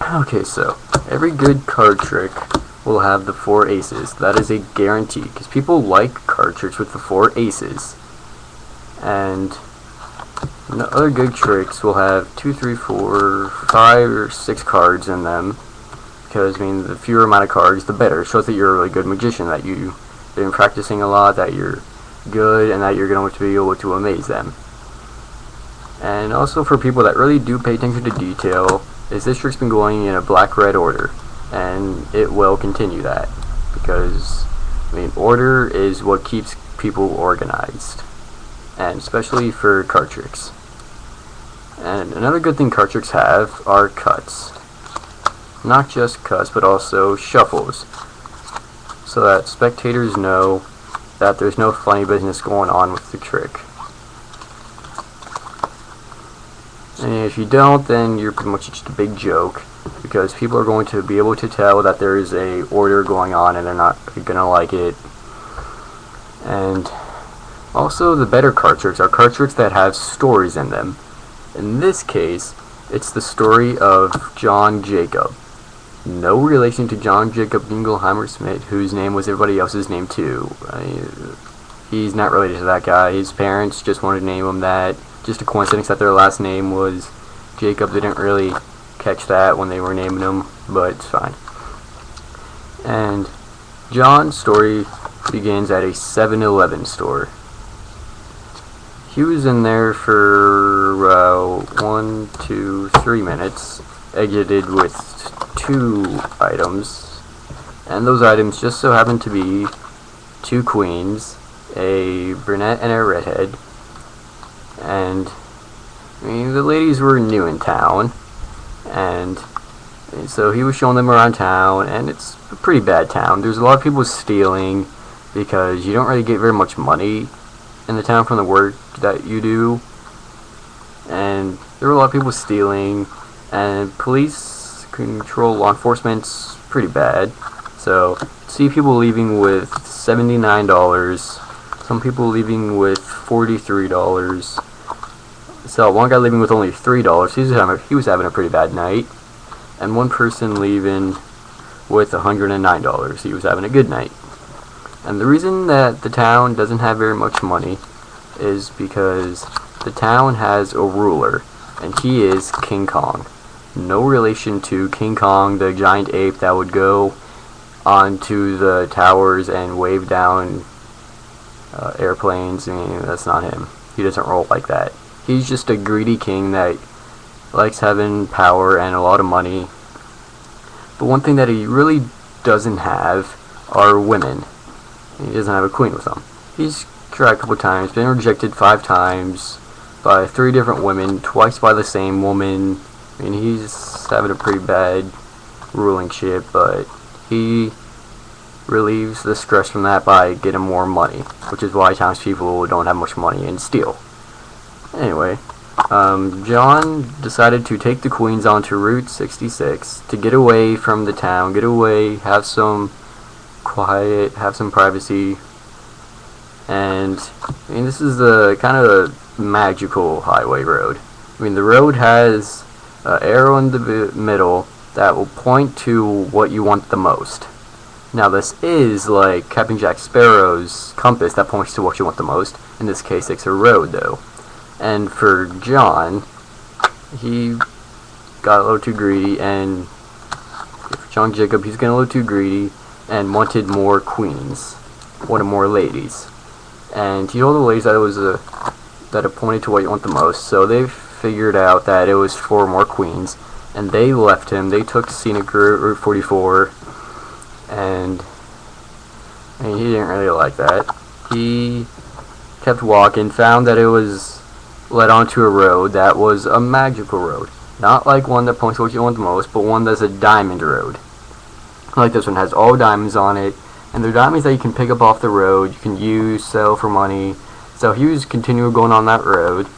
Okay, so every good card trick will have the 4 aces. That is a guarantee, because people like card tricks with the 4 aces. And the other good tricks will have 2, 3, 4, 5, or 6 cards in them. Because, I mean, the fewer amount of cards, the better. It shows that you're a really good magician, that you've been practicing a lot, that you're good, and that you're going to be able to amaze them. And also for people that really do pay attention to detail, is this trick's been going in a black-red order, and it will continue that, because, I mean, order is what keeps people organized, and especially for card tricks. And another good thing card tricks have are cuts. Not just cuts, but also shuffles, so that spectators know that there's no funny business going on with the trick. And if you don't, then you're pretty much just a big joke, because people are going to be able to tell that there is a order going on and they're not gonna like it. And also the better card tricks are card tricks that have stories in them. In this case, it's the story of Jon Jakob. No relation to Jon Jakob Ingelheimer Smith, whose name was everybody else's name too. He's not related to that guy. His parents just wanted to name him that. Just a coincidence that their last name was Jacob. They didn't really catch that when they were naming him, but it's fine. And John's story begins at a 7-Eleven store. He was in there for 1, 2, 3 minutes, exited with 2 items, and those items just so happened to be 2 queens, a brunette and a redhead. And I mean, the ladies were new in town, and so he was showing them around town, and it's a pretty bad town. There's a lot of people stealing, because you don't really get very much money in the town from the work that you do, and there were a lot of people stealing, and police control, law enforcement's pretty bad. So see people leaving with $79, some people leaving with $43. So one guy leaving with only $3. He was having a pretty bad night, and one person leaving with $109. He was having a good night. And the reason that the town doesn't have very much money is because the town has a ruler, and he is King Kong. No relation to King Kong, the giant ape that would go onto the towers and wave down airplanes. I mean, that's not him. He doesn't roll like that. He's just a greedy king that likes having power and a lot of money. But one thing that he really doesn't have are women. He doesn't have a queen with him. He's tried a couple times, been rejected 5 times by 3 different women, twice by the same woman. I mean, he's having a pretty bad ruling ship, but he relieves the stress from that by getting more money, which is why townspeople don't have much money and steal. Anyway, John decided to take the queens onto Route 66 to get away from the town, get away, have some quiet, have some privacy. And I mean, this is the kind of a magical highway road. I mean, the road has an arrow in the middle that will point to what you want the most. Now, this is like Captain Jack Sparrow's compass that points to what you want the most. In this case, it's a road, though. And for John, he got a little too greedy, and for Jon Jakob, he's getting a little too greedy and wanted more queens, wanted more ladies. And he told the ladies that it was that it pointed to what you want the most, so they figured out that it was 4 more queens, and they left him. They took scenic Route 44, and I mean, he didn't really like that. He kept walking, found that it was led onto a road that was a magical road. Not like one that points to what you want the most, but one that's a diamond road. Like this one has all diamonds on it, and they're diamonds that you can pick up off the road, you can use, sell for money. So he was continuing going on that road.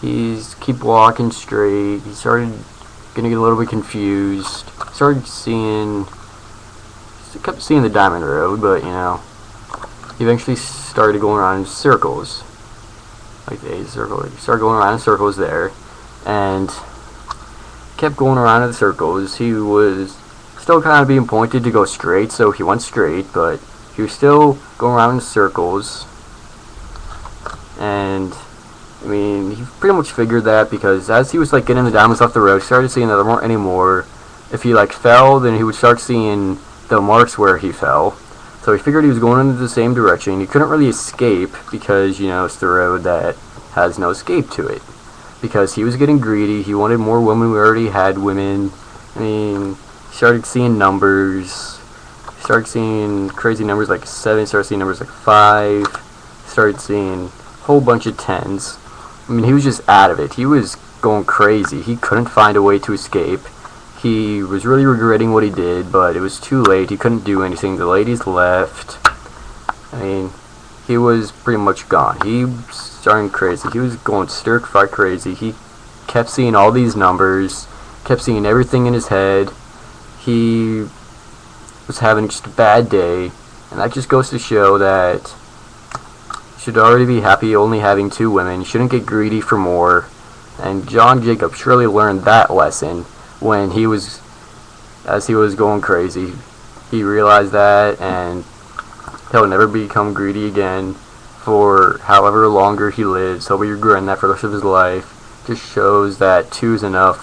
He's keep walking straight. He started gonna get a little bit confused. Kept seeing the diamond road, but you know, he eventually started going around in circles. Like a circle. He started going around in circles there, and kept going around in the circles. He was still kind of being pointed to go straight, so he went straight, but he was still going around in circles. And I mean, he pretty much figured that, because as he was like getting the diamonds off the road, he started seeing that there weren't any more. If he like fell, then he would start seeing the marks where he fell. So he figured he was going into the same direction. He couldn't really escape because, you know, it's the road that has no escape to it. Because he was getting greedy. He wanted more women. We already had women. I mean, he started seeing numbers. He started seeing crazy numbers like 7. He started seeing numbers like 5. He started seeing a whole bunch of 10s. I mean, he was just out of it. He was going crazy. He couldn't find a way to escape. He was really regretting what he did, but it was too late. He couldn't do anything. The ladies left. I mean, he was pretty much gone. He was starting crazy. He was going stir-fry crazy. He kept seeing all these numbers, kept seeing everything in his head. He was having just a bad day, and that just goes to show that you should already be happy only having 2 women. You shouldn't get greedy for more. And Jon Jakob surely learned that lesson when as he was going crazy. He realized that, and he'll never become greedy again for however longer he lives. He'll be regretting that for the rest of his life. Just shows that 2 is enough.